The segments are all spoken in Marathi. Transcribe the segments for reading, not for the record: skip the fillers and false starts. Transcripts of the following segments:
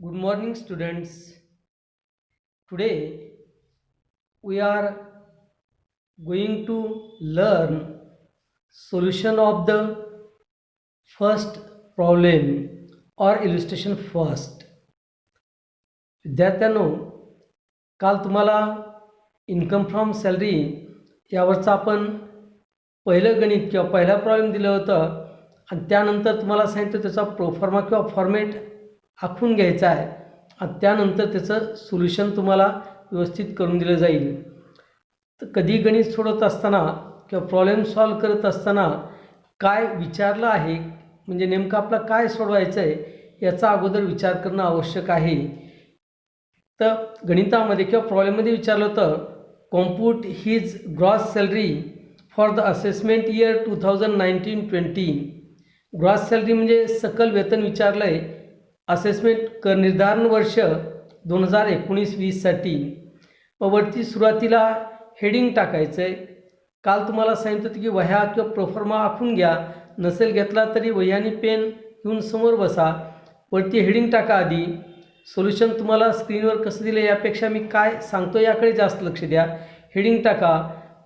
Good morning, students. Today we are going to learn solution of the first problem or illustration first. विद्यार्थ्यांनो, काल तुम्हाला इन्कम फ्रॉम सॅलरी यावरचं आपण पहिलं गणित किंवा पहिला प्रॉब्लेम दिलं होतं आणि त्यानंतर तुम्हाला सांगितलं त्याचा प्रोफॉर्मा किंवा फॉर्मेट आखून घ्यायचा आहे आणि त्यानंतर त्याचं सोल्युशन तुम्हाला व्यवस्थित करून दिलं जाईल. तर कधी गणित सोडवत असताना किंवा प्रॉब्लेम सॉल्व करत असताना काय विचारलं आहे म्हणजे नेमकं आपला काय सोडवायचं आहे याचा अगोदर विचार करणं आवश्यक आहे. तर गणितामध्ये किंवा प्रॉब्लेममध्ये विचारलं होतं compute his gross salary for the assessment year 2019-20. Gross salary म्हणजे सकल वेतन विचारलं आहे असेसमेंट कर निर्धारण वर्ष 2019-20साठी. मग वरती सुरुवातीला हेडिंग टाकायचं आहे. काल तुम्हाला सांगितलं होतं की वह्या किंवा प्रोफॉर्मा आखून घ्या, नसेल घेतला तरी वह्या आणि पेन घेऊन समोर बसा. वरती हेडिंग टाका. आधी सोल्युशन तुम्हाला स्क्रीनवर कसं दिलं यापेक्षा मी काय सांगतो याकडे जास्त लक्ष द्या. हेडिंग टाका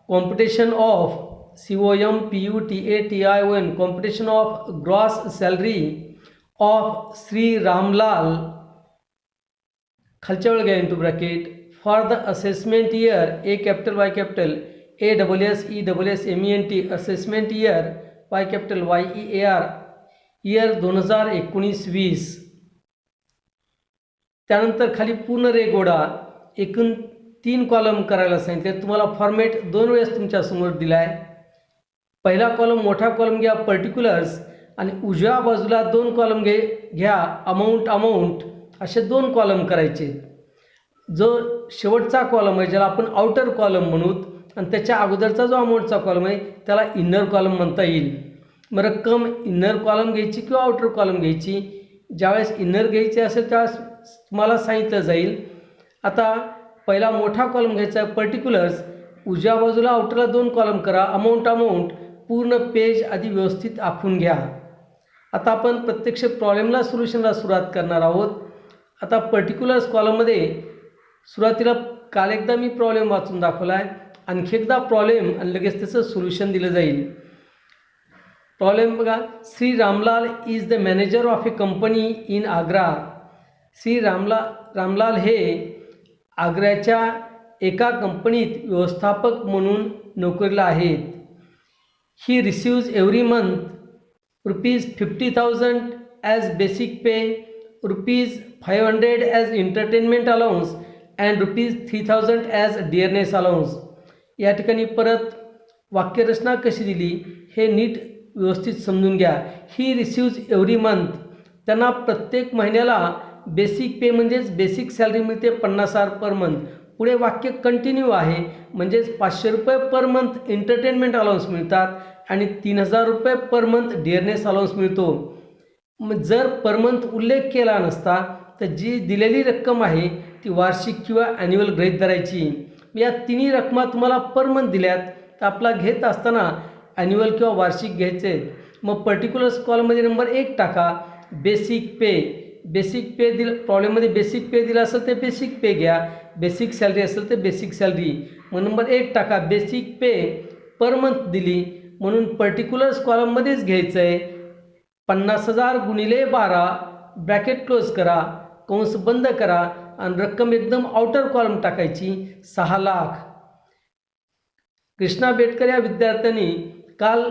competition of COMPUTATION competition of gross salary of Shri Ramlal खालच्या वेळ घ्या into bracket for the assessment year A capital Y capital ASSESSMENT assessment year Y capital YEAR year 2019-20. त्यानंतर खाली पूर्ण रेघोडा एकूण 3 कॉलम करायला सांगितले. तुम्हाला फॉर्मॅट 2 वेळेस तुमच्यासमोर दिला आहे. पहिला कॉलम मोठा कॉलम घ्या पर्टिक्युलर्स आणि उजव्या बाजूला 2 कॉलम घ्या अमाऊंट असे 2 कॉलम करायचे. जो शेवटचा कॉलम आहे ज्याला आपण आउटर कॉलम म्हणू आणि त्याच्या अगोदरचा जो अमाऊंटचा कॉलम आहे त्याला इनर कॉलम म्हणता येईल. मग रक्कम इनर कॉलम घ्यायची किंवा आउटर कॉलम घ्यायची. ज्यावेळेस इनर घ्यायची असेल त्यावेळेस तुम्हाला सांगितलं जाईल. आता पहिला मोठा कॉलम घ्यायचा आहे पर्टिक्युलर्स, उजव्या बाजूला आउटरला 2 कॉलम करा. अमाऊंट पूर्ण पेज आधी व्यवस्थित आखून घ्या. आता आपण प्रत्यक्ष प्रॉब्लेमला सोल्युशनला सुरुवात करणार आहोत. आता पर्टिक्युलर्स कॉलममध्ये सुरुवातीला काल एकदा मी प्रॉब्लेम वाचून दाखवला आहे, आणखी एकदा प्रॉब्लेम आणि लगेच त्याचं सोल्युशन दिलं जाईल. प्रॉब्लेम बघा. Shri Ramlal is the manager of a company in Agra. Shri Ramlal हे आग्र्याच्या एका कंपनीत व्यवस्थापक म्हणून नोकरीला आहेत. He receives every month ₹50,000 as basic pay, ₹500 as entertainment allowance and ₹3,000 as dearness allowance. या ठिकाणी परत वाक्यरचना कशी दिली हे नीट व्यवस्थित समजून घ्या. ही रिसिव्ज एव्हरी मंथ, त्यांना प्रत्येक महिन्याला बेसिक पे म्हणजेच बेसिक सॅलरी मिळते 50,000 पर मंथ. पुढे वाक्य कंटिन्यू आहे म्हणजेच ₹500 पर मंथ एंटरटेनमेंट अलाउन्स मिळतात आणि ₹3,000 पर मंथ डिअरनेस अलाउन्स मिळतो. मग जर पर मंथ उल्लेख केला नसता तर जी दिलेली रक्कम आहे ती वार्षिक किंवा ॲन्युअल गृहीत धरायची. या तिन्ही रकमा तुम्हाला पर मंथ दिल्यात तर आपला घेत असताना ॲन्युअल किंवा वार्षिक घ्यायचे. मग पर्टिक्युलर्स कॉलममध्ये नंबर 1 टाका बेसिक पे. बेसिक पे प्रॉब्लेममध्ये बेसिक पे दिला असेल तर बेसिक पे घ्या, बेसिक सॅलरी असेल तर बेसिक सॅलरी. मग नंबर 1 टाका बेसिक पे पर मंथ दिली म्हणून पर्टिक्युलर्स कॉलममध्येच घ्यायचं आहे. 50,000 गुणिले 12 ब्रॅकेट क्लोज करा, कंस बंद करा आणि रक्कम एकदम आउटर कॉलम टाकायची 6 लाख. कृष्णा बेटकर या विद्यार्थ्यांनी काल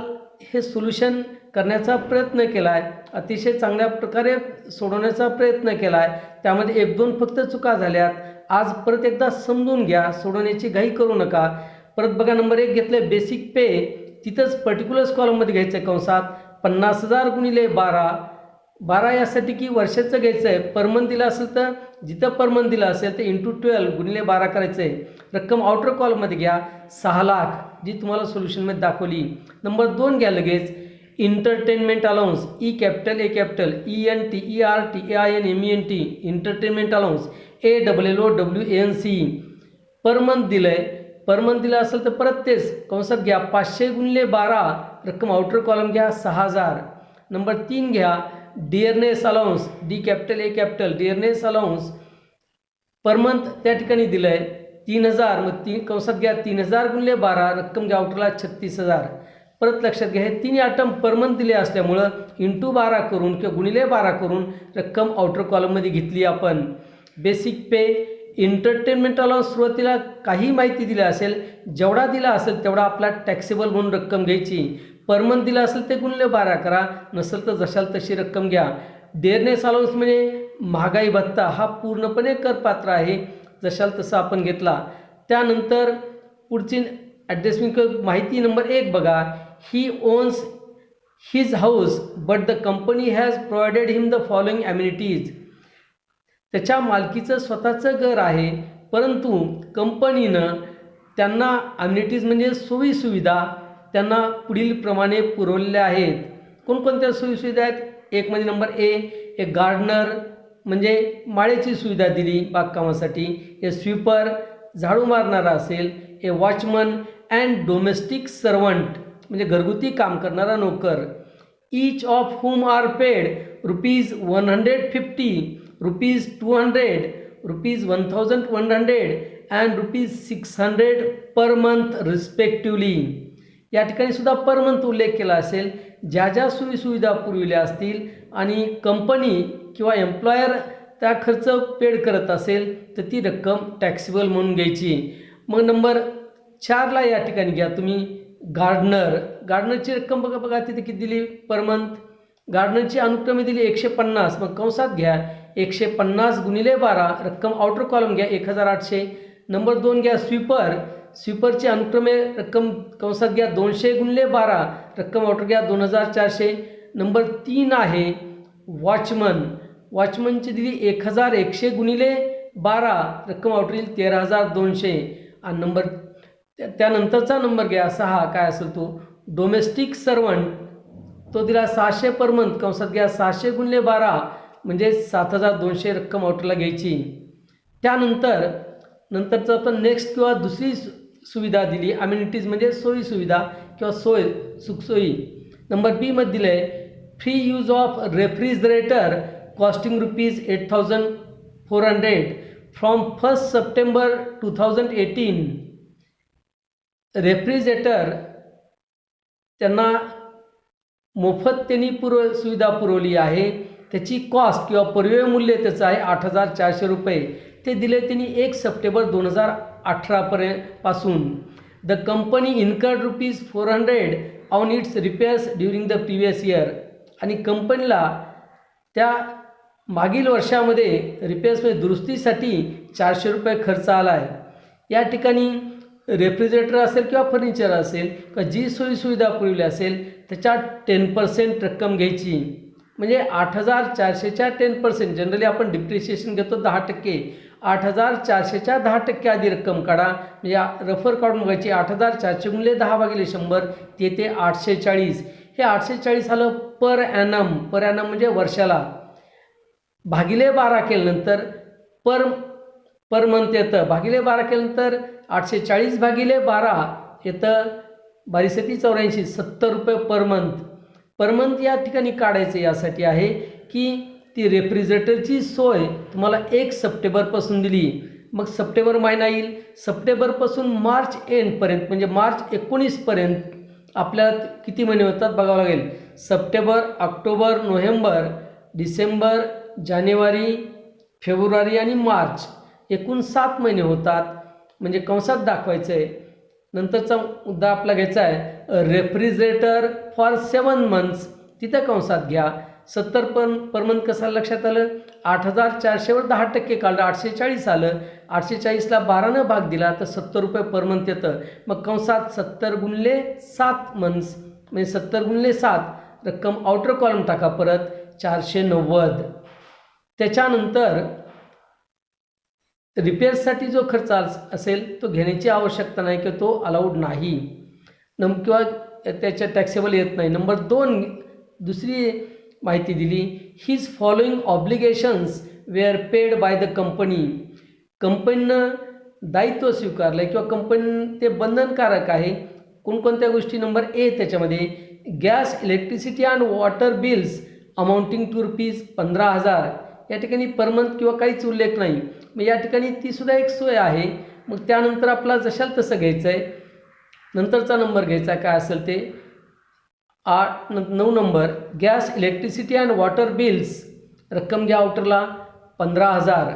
हे सोल्युशन करण्याचा प्रयत्न केला आहे. अतिशय चांगल्या प्रकारे सोडवण्याचा प्रयत्न केला आहे. त्यामध्ये 1-2 फक्त चुका झाल्यात. आज परत एकदा समजून घ्या, सोडवण्याची घाई करू नका. परत बघा नंबर 1 घेतलं बेसिक पे, तिथंच पर्टिक्युलर्स कॉलममध्ये घ्यायचं आहे कंसात 50,000 गुणिले 12 यासाठी की वर्षाचं घ्यायचं आहे. पर मंथ दिलं असेल तर जिथं पर मंथ दिलं असेल तर इंटू 12 गुणिले 12 करायचं आहे. रक्कम आउटर कॉलममध्ये घ्या 6 लाख जी तुम्हाला सोल्युशनमध्ये दाखवली. नंबर 2 घ्या लगेच entertainment allowance E capital A capital ENTERTAINMENT entertainment allowance ALLOWANC per month दिलं आहे. पर मंथ दिलं असेल तर परत तेच कंसात घ्या 500 गुणिले 12 रक्कम आउटर कॉलम घ्या 6,000. नंबर 3 घ्या dearness allowance, D capital A capital dearness allowance per month त्या ठिकाणी दिलं आहे 3000, मग कंसात घ्या 3000 गुणिले 12 रक्कम घ्या आउटरला 36,000. परत लक्षात घ्या हे तिन्ही आयटम पर मंथ दिले असल्यामुळं इंटू 12 करून किंवा गुणिले 12 करून रक्कम आउटर कॉलममध्ये घेतली आपण. बेसिक पे, एंटरटेनमेंट अलाउन्स सुरुवातीला काही माहिती दिली असेल, जेवढा दिला असेल तेवढा आपला टॅक्सेबल म्हणून रक्कम घ्यायची. पर मंथ दिला असेल ते गुणिले 12 करा, नसेल तर जशाल तशी रक्कम घ्या. डिअरनेस अलाउन्स म्हणजे महागाई भत्ता, हा पूर्णपणे करपात्र आहे, जशाल तसा आपण घेतला. त्यानंतर पुढची ॲडजस्टमेंट माहिती नंबर 1 बघा. He owns his house but the company has provided him the following amenities. त्याच्या मालकीचं स्वतःचं घर आहे, परंतु कंपनीनं त्यांना ॲम्युनिटीज म्हणजे सोयीसुविधा त्यांना पुढील प्रमाणे पुरवलेल्या आहेत. कोणकोणत्या सोयीसुविधा आहेत? एक म्हणजे नंबर ए, एक गार्डनर म्हणजे माळेची सुविधा दिली बागकामासाठी, ए स्वीपर झाडू मारणारा असेल, ए वॉचमन अँड डोमेस्टिक सर्वंट म्हणजे घरगुती काम करणारा नोकर. Each of hmm R paid ₹150, ₹200, ₹1100 and ₹600 per month respectively. या ठिकाणी सुद्धा पर मंथ उल्लेख केला असेल. ज्या ज्या सोयीसुविधा पुरविल्या असतील आणि कंपनी किंवा एम्प्लॉयर त्या खर्च पेड करत असेल तर ती रक्कम टॅक्सेबल म्हणून घ्यायची. मग नंबर 4ला या ठिकाणी घ्या तुम्ही गार्डनरची रक्कम बघा तिथे किती दिली पर मंथ. गार्डनरची अनुक्रमे दिली 150, मग कंसात घ्या 150 गुणिले 12 रक्कम आउटर कॉलम घ्या 1800. नंबर 2 घ्या स्वीपरची अनुक्रमे रक्कम कंसात घ्या 200 गुणिले 12 रक्कम आउटर घ्या 2400. नंबर 3 आहे वॉचमनची दिली 1100 गुणिले 12 रक्कम आउटर येईल 13,200. आणि त्यानंतरचा नंबर घ्या 6, काय असेल तो डोमेस्टिक सर्वंट, तो दिला 600 पर मंथ, कंसात घ्या 600 गुणिले 12 म्हणजे 7,200 रक्कम आउटरला घ्यायची. नंतरचं आपण नेक्स्ट किंवा दुसरी सुविधा दिली अम्युनिटीज म्हणजे सोयीसुविधा किंवा सुखसोयी. नंबर बी मध्ये दिलं आहे free use of refrigerator costing ₹8,400 from 1 September 2018. Refrigerator त्यांना मोफत त्यांनी सुविधा पुरवली आहे. त्याची कॉस्ट किंवा परिव्यय मूल्य त्याचं आहे ₹8,400. ते दिले त्यांनी 1 सप्टेंबर 2018 पासून. The company incurred ₹400 on it's repairs during the previous year. आणि कंपनीला त्या मागील वर्षामध्ये रिपेअर्समध्ये दुरुस्तीसाठी ₹400 खर्च आला आहे. या ठिकाणी रेफ्रिजरेटर असेल किंवा फर्निचर असेल किंवा जी सोयीसुविधा पुरवली असेल त्याच्या 10% रक्कम घ्यायची. म्हणजे 8,400च्या 10%, जनरली आपण डिप्रिशिएशन घेतो 10%, 8,400च्या 10% आधी रक्कम काढा. म्हणजे रफर काढून बघायची 8,400 गुणिले 10/100 ते 840. हे 840 आलं पर ॲनम म्हणजे वर्षाला. भागिले 12 केल्यानंतर पर मंथ येतं. भागिले 12 केल्यानंतर 840 भागिले 12 येतं 12×84 ₹70 पर मंथ या ठिकाणी काढायचं यासाठी आहे की ती रेफ्रिजरेटरची सोय तुम्हाला 1 सप्टेंबरपासून दिली. मग सप्टेंबर महिना येईल. सप्टेंबरपासून मार्च एंडपर्यंत म्हणजे मार्च 19पर्यंत आपल्याला किती महिने होतात बघावं लागेल. सप्टेंबर, ऑक्टोबर, नोव्हेंबर, डिसेंबर, जानेवारी, फेब्रुवारी आणि मार्च, एकूण 7 महिने होतात. म्हणजे कंसात दाखवायचं आहे. नंतरचा मुद्दा आपला घ्यायचा आहे रेफ्रिजरेटर फॉर 7 मंथ्स, तिथं कंसात घ्या 70 पर मंथ. कसं लक्षात आलं? 8,400वर 10% काढलं 840 आलं. 840ला 12ने भाग दिला तर ₹70 पर मंथ येतं. मग कंसात 70 गुणिले 7 मंथ्स म्हणजे 70 गुणिले 7 रक्कम आउटर कॉलम टाका परत 490. त्याच्यानंतर रिपेअर्ससाठी जो खर्च असेल तो घेण्याची आवश्यकता नाही किंवा तो अलाउड नाही किंवा त्याच्या टॅक्सेबल येत नाही. नंबर 2 दुसरी माहिती दिली his following obligations were paid by the company. कंपनीनं दायित्व स्वीकारलं आहे किंवा कंपनी ते बंधनकारक आहे. कोणकोणत्या गोष्टी? नंबर ए त्याच्यामध्ये gas, electricity and water bills amounting to ₹15,000 या ठिकाणी पर मंथ किंवा काहीच उल्लेख नाही. मग या ठिकाणी तीसुद्धा एक सोय आहे. मग त्यानंतर आपला जशाल तसं घ्यायचं आहे. नंतरचा नंबर घ्यायचा आहे, काय असेल ते 9 number. Gas, electricity and water bills रक्कम घ्या आउटरला 15,000.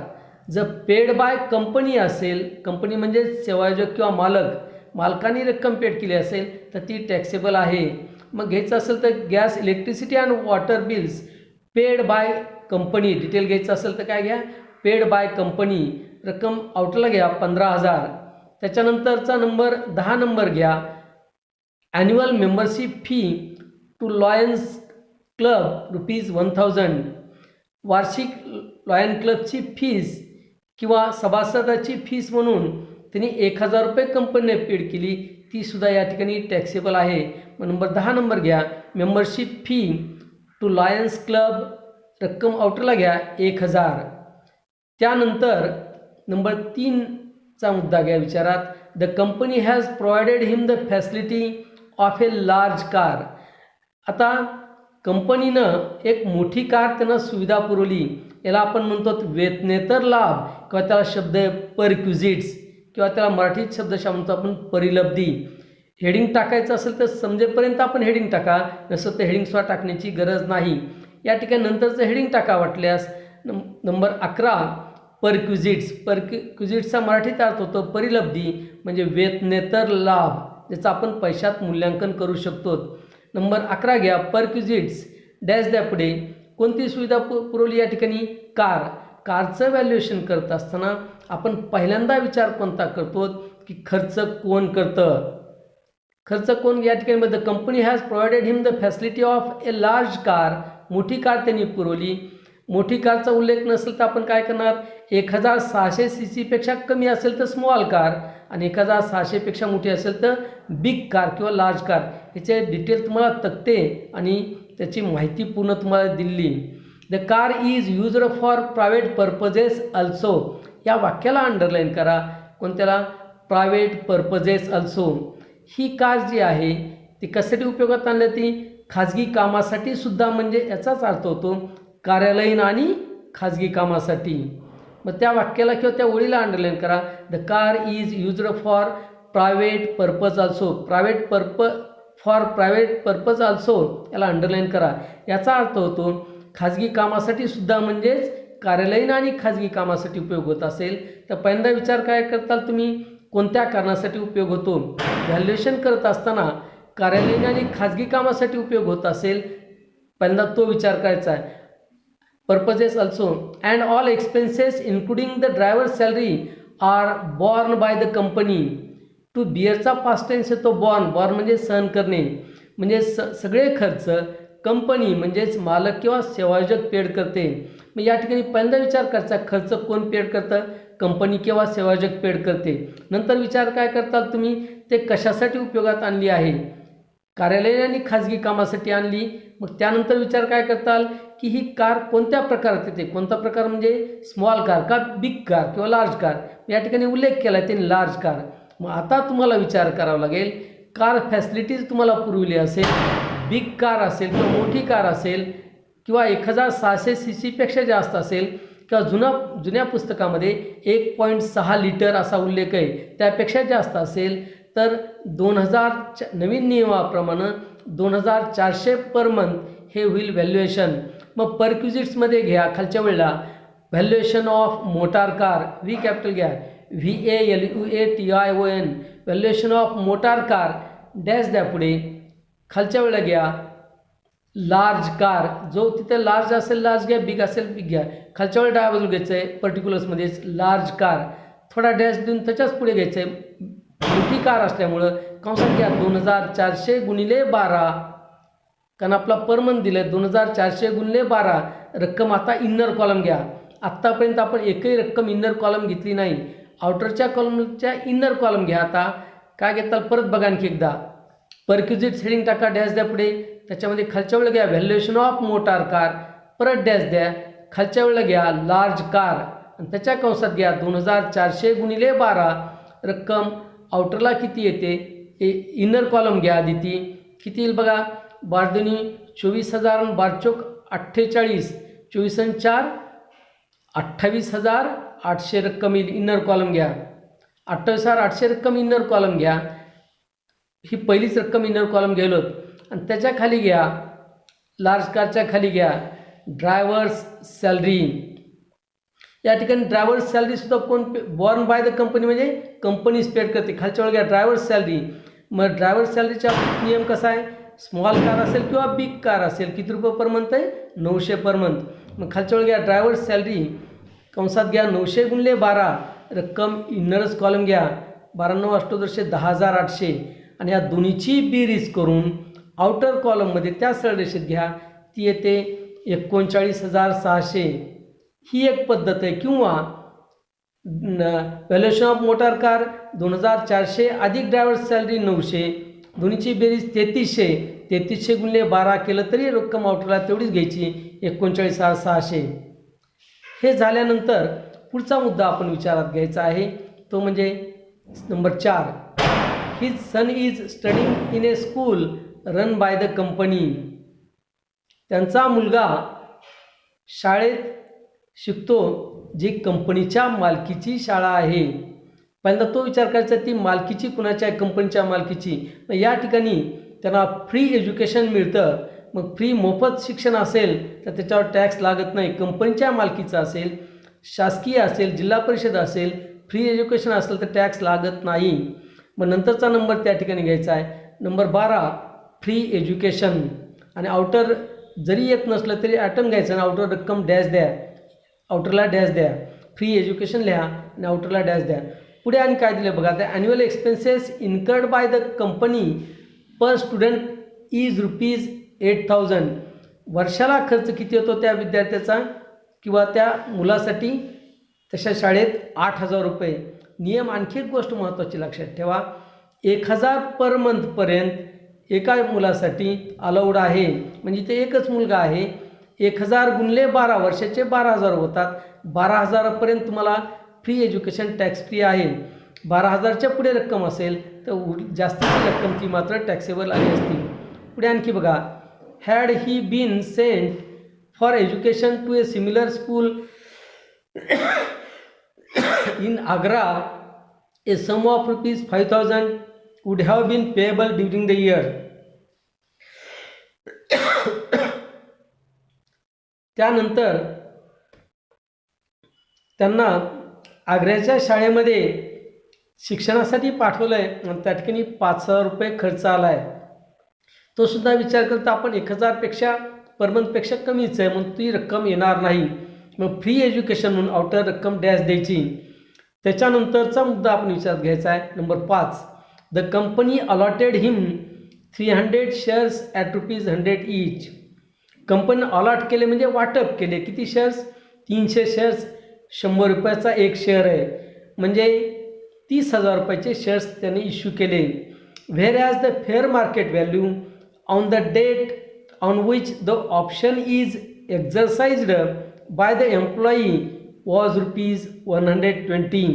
जर पेड बाय कंपनी असेल, कंपनी म्हणजे सेवायोजक किंवा मालकाने रक्कम पेड केली असेल तर ती टॅक्सेबल आहे. मग घ्यायचं असेल तर gas, electricity and water bills paid by company, detail घ्यायचं असेल तर काय घ्या, पेड बाय कंपनी, रक्कम आउटला घ्या 15,000. त्याच्यानंतरचा नंबर 10 नंबर घ्या. Annual membership fee to Lions Club ₹1,000. वार्षिक लॉयन क्लबची फीस किंवा सभासदाची फीस म्हणून त्यांनी ₹1,000 कंपनीने पेड केली, तीसुद्धा या ठिकाणी टॅक्सेबल आहे. मग नंबर 10 नंबर घ्या. Membership fee to Lions Club, रक्कम आउटरला घ्या 1,000. त्यानंतर नंबर 3चा मुद्दा घ्या विचारात. The company has provided him the facility of a large car. आता कंपनीनं एक मोठी कार त्यांना सुविधा पुरवली. याला आपण म्हणतो वेतनेतर लाभ किंवा त्याला शब्द परक्युजिट्स किंवा त्याला मराठीत शब्दशः म्हणतो आपण परिलब्धी. हेडिंग टाकायचं असेल तर समजेपर्यंत आपण हेडिंग टाका, नसं तर हेडिंगसुद्धा टाकण्याची गरज नाही. या ठिकाणी नंतरचं हेडिंग टाका वाटल्यास. नंबर 11 परक्युजिट्स. परक्युजिट्सचा मराठीत अर्थ होतो परिलब्धी, म्हणजे वेतनेतर लाभ, ज्याचं आपण पैशात मूल्यांकन करू शकतो. नंबर 11 घ्या. परक्युजिट्स डॅश द्या पुढे. कोणती सुविधा पुरवली या ठिकाणी? कारचं व्हॅल्युएशन करत असताना आपण पहिल्यांदा विचार कोणता करतो की खर्च कोण करतं. खर्च कोण या ठिकाणी the company has provided him the facility of a large car. मोठी कार त्यांनी पुरवली. मोठी कारचा उल्लेख नसेल तर आपण काय करणार, 1,600 cc पेक्षा कमी असेल तर स्मॉल कार आणि 1,600 पेक्षा मोठी असेल तर बिग कार किंवा लार्ज कार. याचे डिटेल तुम्हाला तक्ते आणि त्याची माहिती पूर्ण तुम्हाला दिली. The car is used for private purposes also. या वाक्याला अंडरलाईन करा. कोणत्याला? Private purposes also. ही कार जी आहे ती कशासाठी उपयोगात आणली? ती खाजगी कामासाठी सुद्धा, म्हणजे याचाच अर्थ होतो कार्यालयीन आणि खाजगी कामासाठी. मग त्या वाक्याला किंवा त्या ओळीला अंडरलाईन करा. The car is used for private purpose also. For private purpose also याला अंडरलाईन करा. याचा अर्थ होतो खाजगी कामासाठी सुद्धा, म्हणजेच कार्यालयीन आणि खाजगी कामासाठी उपयोग होत असेल तर पहिल्यांदा विचार काय करताल तुम्ही, कोणत्या कारणासाठी उपयोग होतो. व्हॅल्युएशन करत असताना कार्यालयीन आणि खाजगी कामासाठी उपयोग होत असेल पहिल्यांदा तो विचार करायचा आहे. Purposes also and all expenses including the driver salary are borne by the company. To बिअरचा पास्ट टेन्स येतो बॉर्न. म्हणजे सहन करणे, म्हणजे सगळे खर्च कंपनी म्हणजेच मालक किंवा सेवायोजक पेड करते. मग या ठिकाणी पहिल्यांदा विचार करायचा खर्च कोण पेड करतं, कंपनी किंवा सेवायोजक पेड करते. नंतर विचार काय करताल तुम्ही, ते कशासाठी उपयोगात आणली आहे, कार्यालयीन आणि खाजगी कामासाठी आणली. मग त्यानंतर विचार काय करताल की ही कार कोणत्या प्रकारात येते. कोणता प्रकार म्हणजे स्मॉल कार का बिग कार किंवा लार्ज कार. या ठिकाणी उल्लेख केला आहे त्यांनी लार्ज कार. मग आता तुम्हाला विचार करावा लागेल, कार फॅसिलिटीज तुम्हाला पुरवली असेल, बिग कार असेल किंवा मोठी कार असेल किंवा 1,600 cc पेक्षा जास्त असेल किंवा जुन्या पुस्तकामध्ये 1.6 लिटर असा उल्लेख आहे, त्यापेक्षा जास्त असेल तर 2000 नवीन नियमाप्रमाणे 2,400 पर मंथ हे होईल व्हॅल्युएशन. मग परक्युजिट्समध्ये घ्या खालच्या वेळेला valuation of motor car, V capital घ्या, VALUATION. Valuation of motor car dash द्या पुढे. खालच्या वेळेला घ्या लार्ज कार. जो तिथे लार्ज असेल लार्ज घ्या, बिग असेल बिग घ्या. खालच्या वेळेला डाव्या बाजूला घ्यायचं आहे पर्टिक्युलर्समध्येच लार्ज कार, थोडा डॅश देऊन त्याच्याच पुढे घ्यायचं आहे. मोठी कार असल्यामुळं कंसात घ्या 2,400 गुणिले 12, कारण आपला पर मंथ दिलं आहे 2,400 गुणिले 12. रक्कम आता इन्नर कॉलम घ्या. आत्तापर्यंत आपण एकही रक्कम इन्नर कॉलम घेतली नाही. आउटरच्या कॉलमच्या इन्नर कॉलम घ्या. आता काय घेताल परत बघा आणखी एकदा. परक्युजिट्स हेडिंग टाका, डॅश द्या पुढे. त्याच्यामध्ये खालच्या वेळेला घ्या व्हॅल्युएशन ऑफ मोटार कार, परत डॅश द्या. खालच्या वेळेला घ्या लार्ज कार आणि त्याच्या कंसात घ्या 2,400 गुणिले 12. रक्कम आउटरला किती येते, इनर कॉलम घ्या आधी ती किती येईल बघा. 12×2 = 24,000 आणि 12×4 = 48, 24 आणि 4 28,800 रक्कम येईल. इनर कॉलम घ्या. 28,800 रक्कम इनर कॉलम घ्या. ही पहिलीच रक्कम इनर कॉलम गेलोत. आणि त्याच्या खाली घ्या, लार्ज कारच्या खाली घ्या ड्रायव्हर्स सॅलरी. या ठिकाणी ड्रायव्हर्स सॅलरीसुद्धा कोण बॉर्न बाय द कंपनी, म्हणजे कंपनीज पेड करते. खालच्या वेळ घ्या ड्रायव्हर्स सॅलरी. मग ड्रायव्हर्स सॅलरीचा नियम कसा आहे, स्मॉल कार असेल किंवा बिग कार असेल किती रुपये पर मंथ आहे, 900 पर मंथ. मग खालच्या वेळ घ्या ड्रायव्हर्स सॅलरी कंसात घ्या 900 गुणिले 12 रक्कम इनरच कॉलम घ्या. 12 अष्टोदरशे 10,800 आणि या दोन्हीची बेरीज करून आउटर कॉलममध्ये त्या सरळ रेषेत घ्या, ती येते 39,600. ही एक पद्धत आहे. किंवा व्हॅल्युएशन ऑफ मोटार कार 2,400 अधिक ड्रायव्हर सॅलरी 900, दोन्हीची बेरीज 3,300. 3,300 गुणिले 12 केलं तरी रक्कम आउटरला तेवढीच घ्यायची 39,600. हे झाल्यानंतर पुढचा मुद्दा आपण विचारात घ्यायचा आहे, तो म्हणजे number 4. His son is studying in A school run by the company. त्यांचा मुलगा शाळेत शिकतो जी कंपनीच्या मालकीची शाळा आहे. पहिल्यांदा तो विचार करायचा ती मालकीची कुणाच्या आहे, कंपनीच्या मालकीची. मग या ठिकाणी त्यांना फ्री एज्युकेशन मिळतं. मग फ्री मोफत शिक्षण असेल तर त्याच्यावर टॅक्स लागत नाही. कंपनीच्या मालकीचं असेल, शासकीय असेल, जिल्हा परिषद असेल, फ्री एज्युकेशन असेल तर टॅक्स लागत नाही. मग नंतरचा नंबर त्या ठिकाणी घ्यायचा आहे नंबर 12 फ्री एज्युकेशन. आणि आउटर जरी येत नसलं तरी ॲटम घ्यायचं आणि आउटर रक्कम डॅश द्या, आउटरला डॅश द्या. फ्री एज्युकेशन लिहा आणि आउटरला डॅश द्या. पुढे आणि काय दिलं बघा, त्या annual expenses incurred by the company per student is ₹8,000. वर्षाला खर्च किती होतो त्या विद्यार्थ्याचा किंवा त्या मुलासाठी तशा शाळेत ₹8,000. नियम आणखी एक गोष्ट महत्त्वाची लक्षात ठेवा, 1,000 पर मंथपर्यंत एका मुलासाठी अलाउड आहे. म्हणजे ते एकच मुलगा आहे. 1,000 गुणले 12 वर्षाचे 12,000 होतात. 12,000पर्यंत तुम्हाला फ्री एज्युकेशन टॅक्स फ्री आहे. 12,000च्या पुढे रक्कम असेल तर जास्तीची रक्कम ती मात्र टॅक्सेबल आली असती. पुढे आणखी बघा, had he been sent for education to a similar school in Agra a sum of ₹5,000 would have been payable during the year. त्यानंतर त्यांना आग्र्याच्या शाळेमध्ये शिक्षणासाठी पाठवलं आहे आणि त्या ठिकाणी ₹5,000 खर्च आला आहे. तो सुद्धा विचार करता आपण 1,000पेक्षा पर मंथपेक्षा कमीच आहे म्हणून ती रक्कम येणार नाही. मग फ्री एज्युकेशन म्हणून आउटर रक्कम डॅश द्यायची. त्याच्यानंतरचा मुद्दा आपण विचारात घ्यायचा आहे number 5. The company allotted him 300 shares at ₹100 each. Company allot केले म्हणजे वाटप केले. किती शेअर्स? 300 शेअर्स. ₹100चा एक शेअर आहे म्हणजे ₹30,000चे शेअर्स त्यांनी इश्यू केले. Whereas the fair market value on the date on which the option is exercised by the employee was ₹120.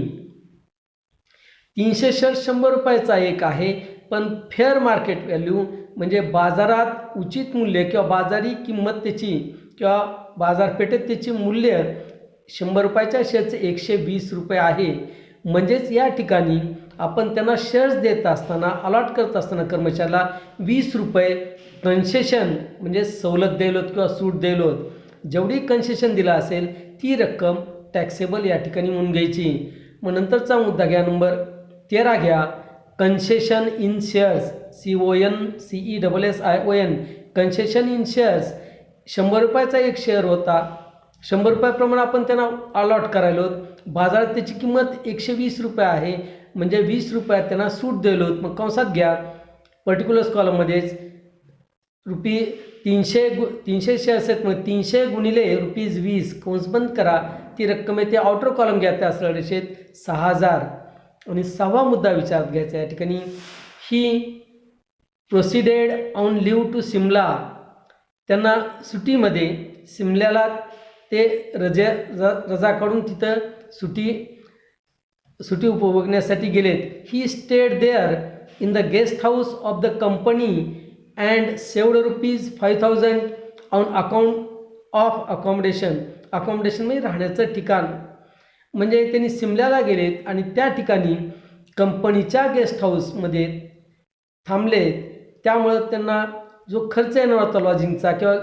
300 shares ₹100चा एक आहे, पण फेअर मार्केट व्हॅल्यू म्हणजे बाजारात उचित मूल्य किंवा बाजारी किंमत त्याची किंवा बाजारपेठेत त्याची मूल्य ₹100च्या शेअरचे ₹120 आहे. म्हणजेच या ठिकाणी आपण त्यांना शेअर्स देत असताना अलॉट करत असताना कर्मचाऱ्याला ₹20 कन्सेशन म्हणजे सवलत द्यायलोत किंवा सूट द्यायलोत. जेवढी कन्सेशन दिला असेल ती रक्कम टॅक्सेबल या ठिकाणी म्हणून घ्यायची. मग नंतरचा मुद्दा घ्या नंबर 13 घ्या, concession in shares. CONCESSION. Concession in shares. ₹100चा एक शेअर होता. ₹100प्रमाणे आपण त्यांना अलॉट करायलो. बाजारात त्याची किंमत ₹120 आहे म्हणजे ₹20 त्यांना सूट द्यायलोत. मग कंसात घ्या पर्टिक्युलर्स कॉलममध्येच ₹300 शेअर्स आहेत मग 300 गुणिले ₹20 कंस बंद करा, ती रक्कम येते. आउटर कॉलम घ्या त्या सरळ रेषेत 6,000. आणि 6वा मुद्दा विचारात घ्यायचा या ठिकाणी, ही प्रोसिडेड ऑन लिव्ह टू सिमला. त्यांना सुट्टीमध्ये सिमल्याला ते रजा काढून तिथं सुट्टी उपभोगण्यासाठी गेलेत. He stayed there in the guest house of the company and saved ₹5,000 on account of accommodation. Accommodation म्हणजे राहण्याचं ठिकाण. म्हणजे त्यांनी सिमल्याला गेलेत आणि त्या ठिकाणी कंपनीच्या गेस्ट हाऊसमध्ये थांबले. त्यामुळं त्यांना जो खर्च येणार होता लॉजिंगचा किंवा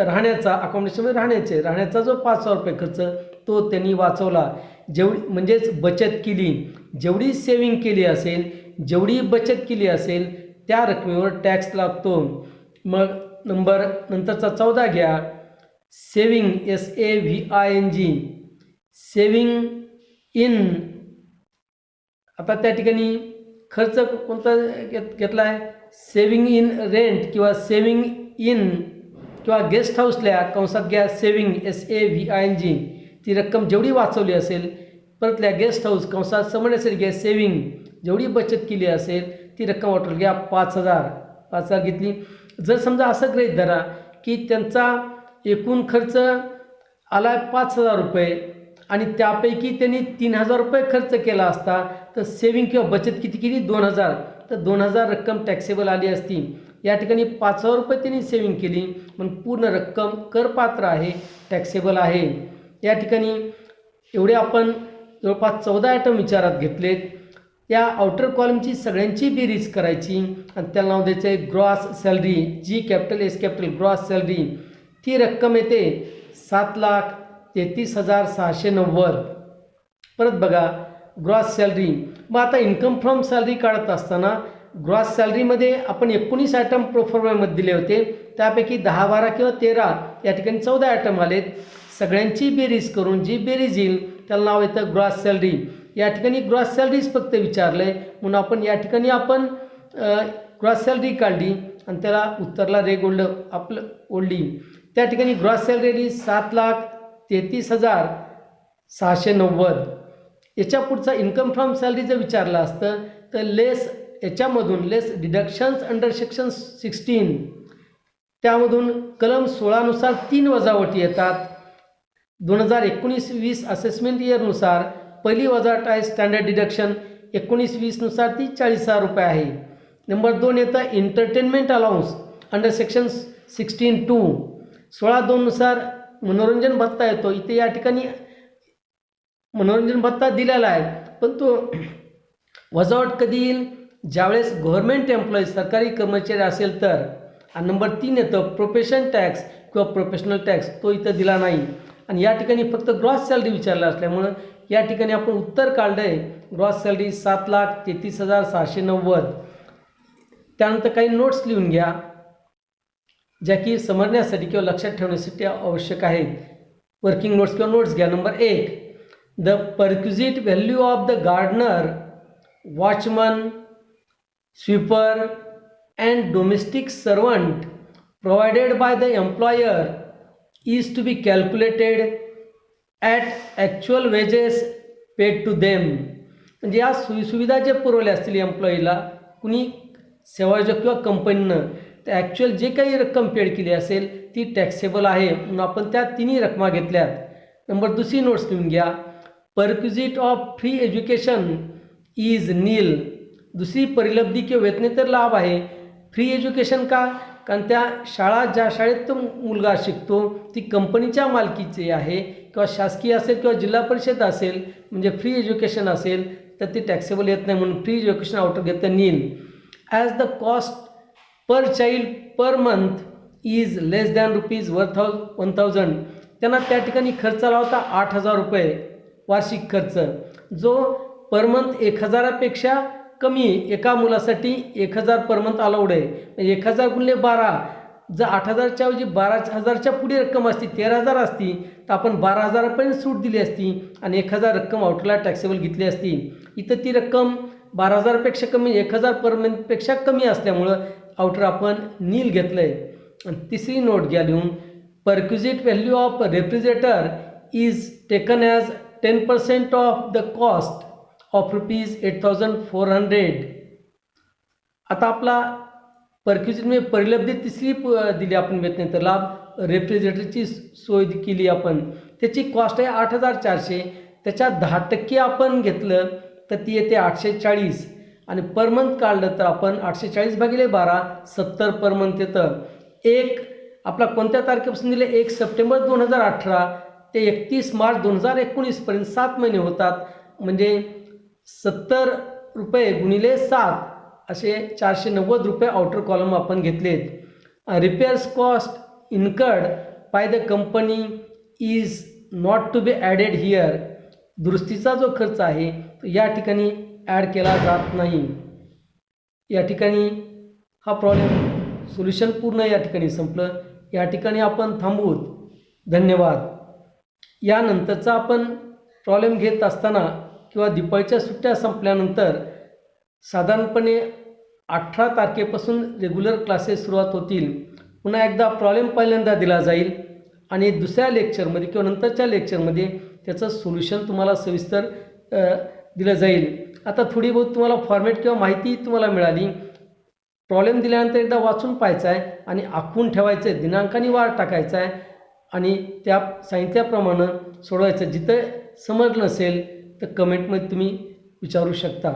राहण्याचा, अकॉमोडेशनमध्ये राहण्याचा जो 5,000 रुपये खर्च तो त्यांनी वाचवला. म्हणजेच बचत केली. जेवढी सेविंग केली असेल, जेवढी बचत केली असेल त्या रकमेवर टॅक्स लागतो. मग नंतरचा 14 घ्या. Saving, SAVING, saving in. आता त्या ठिकाणी खर्च कोणता घेतला आहे? सेविंग इन रेंट किंवा सेविंग इन किंवा गेस्ट हाऊसल्या कंसात घ्या सेविंग, SAVING. ती रक्कम जेवढी वाचवली असेल, परतल्या गेस्ट हाऊस कंसात समजण्यासाठी घ्या सेविंग. जेवढी बचत केली असेल ती रक्कम वाटून घ्या 5,000 घेतली. जर समजा असं गृहीत धरा की त्यांचा एकूण खर्च आला 5,000 रुपये आणि त्यापैकी त्यांनी 3,000 रुपये खर्च केला असता, तर सेविंग किंवा बचत किती केली? 2,000. तर 2,000 रक्कम टॅक्सेबल आली असती. या ठिकाणी 5,000 रुपये त्यांनी सेविंग केली, पण पूर्ण रक्कम करपात्र आहे, टॅक्सेबल आहे. या ठिकाणी एवढे आपण जवळपास 14 आयटम विचारात घेतलेत. या आउटर कॉलमची सगळ्यांची बेरीज करायची आणि त्याला नाव द्यायचं आहे gross salary. GS gross salary. ती रक्कम येते 7,33,690. परत बघा ग्रॉस सॅलरी. मग आता इन्कम फ्रॉम सॅलरी काढत असताना ग्रॉस सॅलरीमध्ये आपण 19 आयटम प्रोफॉर्मामध्ये दिले होते. त्यापैकी 10, 12 किंवा 13 या ठिकाणी 14 आयटम आलेत. सगळ्यांची बेरीज करून जी बेरीज येईल त्याला नाव येतं ग्रॉस सॅलरी. या ठिकाणी ग्रॉस सॅलरीज फक्त विचारलं आहे म्हणून आपण या ठिकाणी ग्रॉस सॅलरी काढली आणि त्याला उत्तरला रेग ओढली. त्या ठिकाणी ग्रॉस सॅलरी 7,33,690. याच्या पुढचा इन्कम फ्रॉम सॅलरी जर विचारलं असतं तर लेस डिडक्शन्स अंडर सेक्शन 16 त्यामधून कलम 16 3 वजावटी येतात. 2019-20 असेसमेंट इयरनुसार पहिली वजावट आहे स्टँडर्ड डिडक्शन. 19-20 ती 40,000 रुपये आहे. नंबर 2 येतं एंटरटेनमेंट अलाउन्स अंडर सेक्शन 16(2). 16(2) मनोरंजन भत्ता येतो. इथे या ठिकाणी मनोरंजन भत्ता दिलेला आहे, पण तो वजावट कधी येईल? ज्यावेळेस गव्हर्नमेंट एम्प्लॉई सरकारी कर्मचारी असेल तर. आणि नंबर 3 येतं प्रोफेशन टॅक्स किंवा प्रोफेशनल टॅक्स. तो इथं दिला नाही. आणि या ठिकाणी फक्त ग्रॉस सॅलरी विचारलं असल्यामुळं या ठिकाणी आपण उत्तर काढलं आहे ग्रॉस सॅलरी 7,33,690. त्यानंतर काही नोट्स लिहून घ्या ज्या की समजण्यासाठी किंवा लक्षात ठेवण्यासाठी आवश्यक आहेत. वर्किंग नोट्स किंवा नोट्स घ्या. Number 1, the perquisite value of the gardener, watchman, sweeper and domestic servant provided by the employer is to be calculated at actual wages paid to them. म्हणजे या सुविधा जे पुरवल्या असतील एम्प्लॉईला कुणी सेवायोजक किंवा कंपनीनं, तर ॲक्च्युअल जे काही रक्कम पेड केली असेल ती टॅक्सेबल आहे म्हणून आपण त्या तिन्ही रकमा घेतल्यात. नंबर 2 नोट्स लिहून घ्या. Perquisite of free education is nil. दुसरी परिलब्धी किंवा वेतनेतर लाभ आहे. फ्री एज्युकेशन का? कारण त्या ज्या शाळेत तो मुलगा शिकतो ती कंपनीच्या मालकीची आहे किंवा शासकीय असेल किंवा जिल्हा परिषद असेल, म्हणजे फ्री एज्युकेशन असेल तर ती टॅक्सेबल येत नाही म्हणून फ्री एज्युकेशन आउटर घेतं nil. As the cost per child per month is less than ₹1,000. त्यांना त्या ठिकाणी खर्च आला होता 8,000 रुपये वार्षिक खर्च, जो पर मंथ 1,000पेक्षा कमी. एका मुलासाठी 1,000 पर मंथ अलाउड आहे. 1,000 गुणिले 12, जर 8,000च्या ऐवजी 12,000च्या पुढे रक्कम असती 13,000 असती तर आपण 12,000पर्यंत सूट दिली असती आणि 1,000 रक्कम आउटला टॅक्सेबल घेतली असती. इथं ती रक्कम 12,000पेक्षा कमी, 1,000 पर मंथपेक्षा कमी असल्यामुळं आउटर आपण नील घेतलं आहे. आणि तिसरी नोट घ्या लिहून. Perquisite value of refrigerator is taken as 10% of the cost of ₹8,400. आता आपला परक्विजिटमध्ये परिलब्धी तिसरी दिली आपण वेतनेतर लाभ. रेफ्रिजरेटरची सोय केली आपण, त्याची कॉस्ट आहे 8,400. त्याच्या 10% आपण घेतलं तर ती येते 840 आणि पर मंथ काढलं तर आपण 840 भागिले 12 70 पर मंथ येतं. एक आपला कोणत्या तारखेपासून दिले 1 सप्टेंबर 2018 ते 31 मार्च 2019पर्यंत 7 महिने होतात. म्हणजे 70 रुपये गुणिले 7 असे 490 रुपये आउटर कॉलम आपण घेतलेत. Repairs cost incurred by the company is not to be added here. दुरुस्तीचा जो खर्च आहे तो या ठिकाणी ॲड केला जात नाही. या ठिकाणी हा प्रॉब्लेम सोल्युशन पूर्ण या ठिकाणी संपलं. या ठिकाणी आपण थांबवूत. धन्यवाद. यानंतरचा आपण प्रॉब्लेम घेत असताना किंवा दिवाळीच्या सुट्ट्या संपल्यानंतर साधारणपणे 18 तारखेपासून रेग्युलर क्लासेस सुरुवात होतील. पुन्हा एकदा प्रॉब्लेम पहिल्यांदा दिला जाईल आणि दुसऱ्या लेक्चरमध्ये किंवा नंतरच्या लेक्चरमध्ये त्याचं सोल्युशन तुम्हाला सविस्तर दिलं जाईल. आता थोडी बहुत तुम्हाला फॉर्मॅट किंवा माहिती तुम्हाला मिळाली. प्रॉब्लेम दिल्यानंतर एकदा वाचून पाहायचा आहे आणि आखून ठेवायचं आहे, दिनांकानी वार टाकायचा आहे आणि त्या सांगितल्याप्रमाणे सोडवायचं. जिथं समजलं नसेल तर कमेंटमध्ये तुम्ही विचारू शकता.